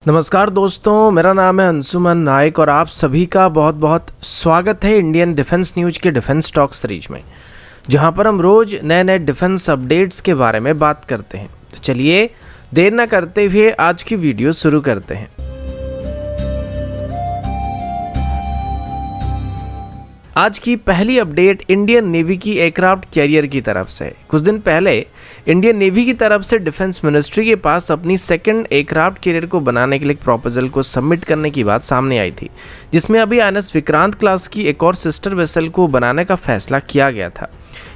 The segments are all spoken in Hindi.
नमस्कार दोस्तों, मेरा नाम है अंशुमन नायक और आप सभी का बहुत बहुत स्वागत है इंडियन डिफेंस न्यूज़ के डिफेंस टॉक सीरीज में, जहां पर हम रोज़ नए नए डिफेंस अपडेट्स के बारे में बात करते हैं। तो चलिए देर ना करते हुए आज की वीडियो शुरू करते हैं। आज की पहली अपडेट इंडियन नेवी की एयरक्राफ्ट कैरियर की तरफ से। कुछ दिन पहले इंडियन नेवी की तरफ से डिफेंस मिनिस्ट्री के पास अपनी सेकंड एयरक्राफ्ट कैरियर को बनाने के लिए एक प्रपोजल को सबमिट करने की बात सामने आई थी, जिसमें अभी INS विक्रांत क्लास की एक और सिस्टर वेसल को बनाने का फैसला किया गया था।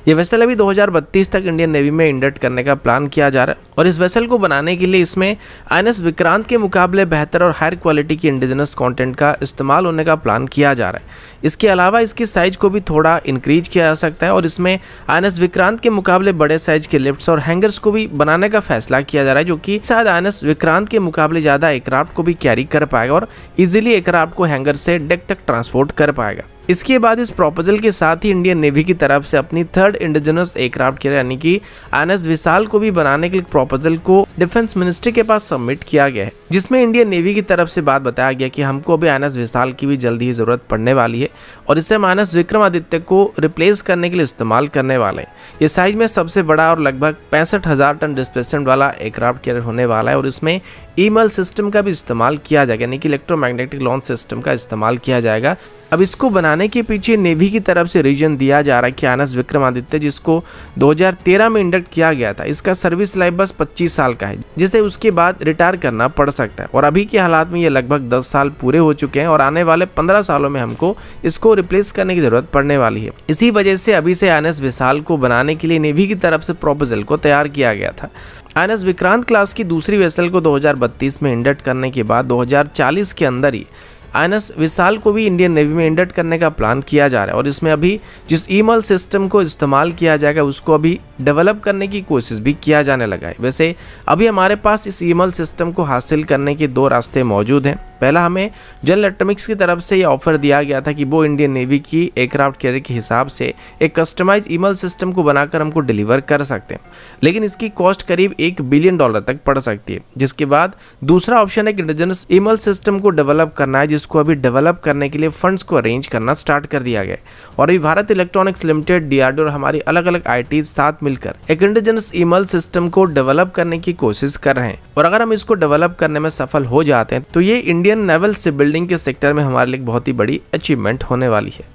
ये वेसल अभी 2032 तक इंडियन नेवी में इंडक्ट करने का प्लान किया जा रहा है और इस वेसल को बनाने के लिए इसमें INS विक्रांत के मुकाबले बेहतर और हायर क्वालिटी की इंडिजिनस कंटेंट का इस्तेमाल होने का प्लान किया जा रहा है। इसके अलावा इसकी साइज को भी थोड़ा इंक्रीज किया जा सकता है और इसमें INS विक्रांत के मुकाबले बड़े साइज के लिफ्ट्स और हैंगर्स को भी बनाने का फैसला किया जा रहा है, जो कि शायद INS विक्रांत के मुकाबले ज़्यादा एयरक्राफ्ट को भी कैरी कर पाएगा और इजीली एयरक्राफ्ट को हैंगर से डेक तक ट्रांसपोर्ट कर पाएगा। इसके बाद इस प्रपोजल के साथ ही इंडियन नेवी की तरफ से अपनी थर्ड इंडिजिनस एयरक्राफ्ट कैरियर यानी कि INS विशाल को भी बनाने के लिए प्रपोजल को डिफेंस मिनिस्ट्री के पास सबमिट किया गया है, जिसमें इंडियन नेवी की तरफ से बात बताया गया कि हमको अभी INS विशाल की भी जल्दी ही जरूरत पड़ने वाली है और इसे हम INS विक्रमादित्य को रिप्लेस करने के लिए इस्तेमाल करने वाले हैं। ये साइज में सबसे बड़ा और लगभग 65,000 टन डिस्प्लेसमेंट वाला एयरक्राफ्ट कैरियर होने वाला है और इसमें ईमेल सिस्टम का भी इस्तेमाल किया जाएगा, यानी कि इलेक्ट्रोमैग्नेटिक लॉन्च सिस्टम का इस्तेमाल किया जाएगा। अब इसको बनाने के पीछे नेवी की तरफ से रीजन दिया जा रहा है कि INS विक्रमादित्य, जिसको 2013 में इंडक्ट किया गया था, इसका सर्विस लाइफ बस 25 साल का है, जिसे उसके बाद रिटायर करना पड़ सकता है और अभी के हालात में ये लगभग 10 साल पूरे हो चुके हैं और आने वाले 15 सालों में हमको इसको रिप्लेस करने की जरूरत पड़ने वाली है। इसी वजह से अभी से INS विशाल को बनाने के लिए नेवी की तरफ से प्रपोजल को तैयार किया गया था। INS विक्रांत क्लास की दूसरी वेसल को 2032 में इंडक्ट करने के बाद 2040 के अंदर ही INS विशाल को भी इंडियन नेवी में इंडक्ट करने का प्लान किया जा रहा है और इसमें अभी जिस ईमेल सिस्टम को इस्तेमाल किया जाएगा उसको अभी डेवलप करने की कोशिश भी किया जाने लगा है। वैसे अभी हमारे पास इस ईमेल सिस्टम को हासिल करने के दो रास्ते मौजूद हैं। पहला, हमें जनरल इलेक्ट्रॉनिक्स की तरफ से ये ऑफर दिया गया था कि वो इंडियन नेवी की एयरक्राफ्ट कैरियर के हिसाब से एक कस्टमाइज ईमेल सिस्टम को बनाकर हमको डिलीवर कर सकते हैं, लेकिन इसकी कॉस्ट करीब $1 बिलियन तक पड़ सकती है। जिसके बाद दूसरा ऑप्शन है कि इंडिजिनस ईमेल सिस्टम को डेवलप करना है, जिसको अभी डेवलप करने के लिए फंड्स को अरेंज करना स्टार्ट कर दिया गया है और अभी भारत इलेक्ट्रॉनिक्स लिमिटेड, DRDO और हमारी अलग अलग IT साथ मिलकर एक इंडिजिनस ईमेल सिस्टम को डेवलप करने की कोशिश कर रहे हैं और अगर हम इसको डेवलप करने में सफल हो जाते हैं तो ये इंडियन नेवल शिप बिल्डिंग के सेक्टर में हमारे लिए बहुत ही बड़ी अचीवमेंट होने वाली है।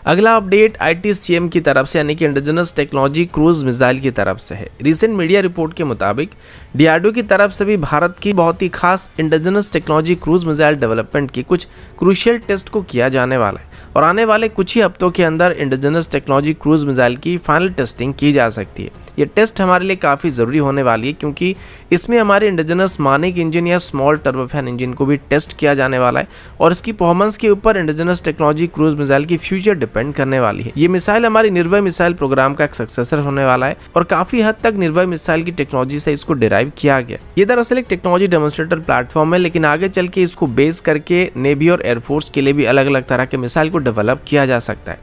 अगला अपडेट ITCM की तरफ से यानी कि इंडिजिनस टेक्नोलॉजी क्रूज मिसाइल की तरफ से है। रिसेंट मीडिया रिपोर्ट के मुताबिक DRDO की तरफ से भी भारत की बहुत ही खास indigenous technology cruise missile development की कुछ क्रूशियल टेस्ट को किया जाने वाला है और आने वाले कुछ ही हफ्तों के अंदर इंडिजिनस टेक्नोलॉजी क्रूज मिसाइल की फाइनल टेस्टिंग की जा सकती है। ये टेस्ट हमारे लिए काफ़ी ज़रूरी होने वाली है क्योंकि इसमें हमारे इंडिजिनस मानिक इंजन या स्मॉल टर्बोफैन इंजन को भी टेस्ट किया जाने वाला है और इसकी परफॉर्मेंस के ऊपर इंडिजिनस टेक्नोलॉजी क्रूज मिसाइल की फ्यूचर डिपेंड करने वाली है। ये मिसाइल हमारी निर्भय मिसाइल प्रोग्राम का एक सक्सेसर होने वाला है और काफ़ी हद तक निर्भय मिसाइल की टेक्नोलॉजी से इसको डिराइव किया गया। ये दरअसल एक टेक्नोलॉजी डेमोन्स्ट्रेटर प्लेटफॉर्म है, लेकिन आगे चल के इसको बेस करके नेवी और एयरफोर्स के लिए भी अलग अलग तरह के मिसाइल को डेवलप किया जा सकता है,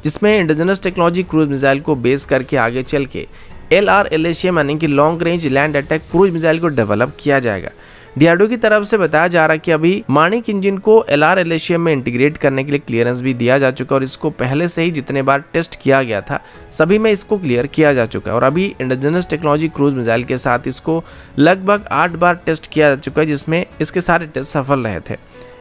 जिसमें इंडिजिनस टेक्नोलॉजी क्रूज मिसाइल को बेस करके आगे चल के LRLHM यानी कि long range land attack cruise missile को डेवलप किया जाएगा। DRDO की तरफ से बताया जा रहा है कि अभी मानिक इंजन को LRLHM में इंटीग्रेट करने के लिए क्लियरेंस भी दिया जा चुका है और इसको पहले से ही जितने बार टेस्ट किया गया था सभी में इसको क्लियर किया जा चुका है और अभी इंडिजिनस टेक्नोलॉजी क्रूज मिसाइल के साथ इसको लगभग 8 बार टेस्ट किया जा चुका है, जिसमें इसके सारे टेस्ट सफल रहे थे।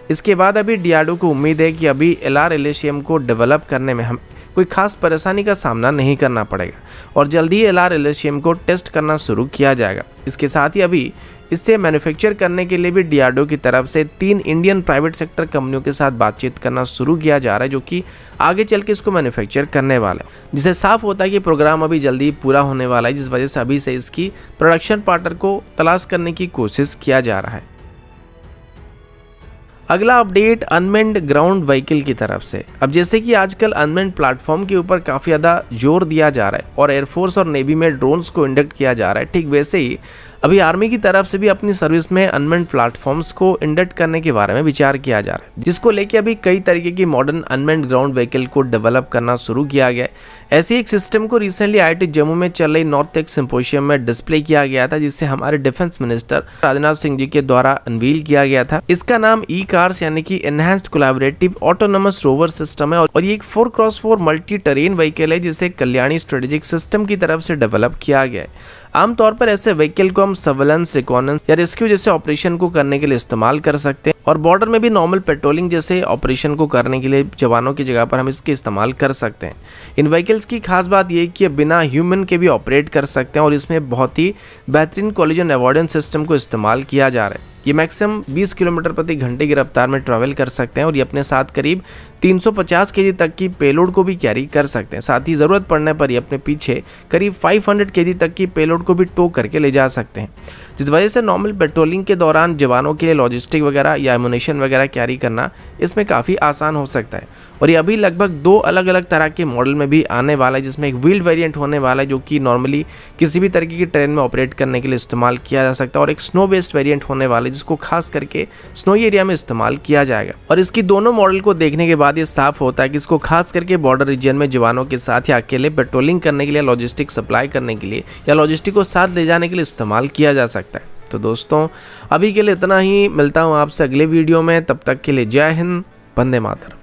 इसके बाद अभी DRDO को उम्मीद है कि अभी LRLHM को डेवलप करने में हम कोई खास परेशानी का सामना नहीं करना पड़ेगा और जल्दी ही LRLHM को टेस्ट करना शुरू किया जाएगा। इसके साथ ही अभी इससे मैन्युफैक्चर करने के लिए भी DRDO की तरफ से 3 इंडियन प्राइवेट सेक्टर कंपनियों के साथ बातचीत करना शुरू किया जा रहा है, जो कि आगे चल के इसको मैन्युफैक्चर करने वाला है, जिससे साफ होता है कि प्रोग्राम अभी जल्दी पूरा होने वाला है, जिस वजह से अभी से इसकी प्रोडक्शन पार्टनर को तलाश करने की कोशिश किया जा रहा है। अगला अपडेट अनमेन्ड ग्राउंड व्हीकल की तरफ से। अब जैसे कि आजकल अनमेन्ड प्लेटफॉर्म के ऊपर काफ़ी ज़्यादा जोर दिया जा रहा है और एयरफोर्स और नेवी में ड्रोन्स को इंडक्ट किया जा रहा है, ठीक वैसे ही अभी आर्मी की तरफ से भी अपनी सर्विस में अनमैन्ड प्लेटफॉर्म्स को इंडक्ट करने के बारे में विचार किया जा रहा है, जिसको लेके अभी कई तरीके की मॉडर्न अनमैन्ड ग्राउंड व्हीकल को डेवलप करना शुरू किया गया है। ऐसे एक सिस्टम को रिसेंटली IIT जम्मू में चल रही नॉर्थेक सिंपोजियम में डिस्प्ले किया गया था, जिसे हमारे डिफेंस मिनिस्टर राजनाथ सिंह जी के द्वारा अनवील किया गया था। इसका नाम ई-कार्स यानी कि enhanced collaborative autonomous rover system है और ये एक 4x4 मल्टी टेरेन व्हीकल है, जिसे कल्याणी स्ट्रेटेजिक सिस्टम की तरफ से डेवलप किया गया है। आमतौर पर ऐसे व्हीकल को हम सर्वेलेंस, रिकॉनेंस या रेस्क्यू जैसे ऑपरेशन को करने के लिए इस्तेमाल कर सकते हैं और बॉर्डर में भी नॉर्मल पेट्रोलिंग जैसे ऑपरेशन को करने के लिए जवानों की जगह पर हम इसके इस्तेमाल कर सकते हैं। इन व्हीकल्स की खास बात यह है कि बिना ह्यूमन के भी ऑपरेट कर सकते हैं और इसमें बहुत ही बेहतरीन कोलिजन अवॉइडेंस सिस्टम को इस्तेमाल किया जा रहा है। ये मैक्सिमम 20 किलोमीटर प्रति घंटे की रफ्तार में ट्रैवल कर सकते हैं और ये अपने साथ करीब 350 केजी तक की पेलोड को भी कैरी कर सकते हैं। साथ ही ज़रूरत पड़ने पर ये अपने पीछे करीब 500 केजी तक की पेलोड को भी टो करके ले जा सकते हैं, जिस वजह से नॉर्मल पेट्रोलिंग के दौरान जवानों के लिए लॉजिस्टिक वगैरह या एमुनेशन वगैरह कैरी करना इसमें काफ़ी आसान हो सकता है। और ये अभी लगभग 2 अलग अलग तरह के मॉडल में भी आने वाला है, जिसमें एक व्हील्ड वेरिएंट होने वाला है जो कि नॉर्मली किसी भी तरीके की ट्रेन में ऑपरेट करने के लिए इस्तेमाल किया जा सकता है, और एक स्नो बेस्ड वेरिएंट होने वाला है जिसको खास करके स्नोई एरिया में इस्तेमाल किया जाएगा। और इसकी दोनों मॉडल को देखने के बाद ये साफ होता है कि इसको खास करके बॉर्डर रीजन में जवानों के साथ या अकेले पेट्रोलिंग करने के लिए, लॉजिस्टिक सप्लाई करने के लिए या लॉजिस्टिक को साथ ले जाने के लिए इस्तेमाल किया जा सकता है। तो दोस्तों अभी के लिए इतना ही, मिलता हूँ आपसे अगले वीडियो में, तब तक के लिए जय हिंद, वंदे मातरम।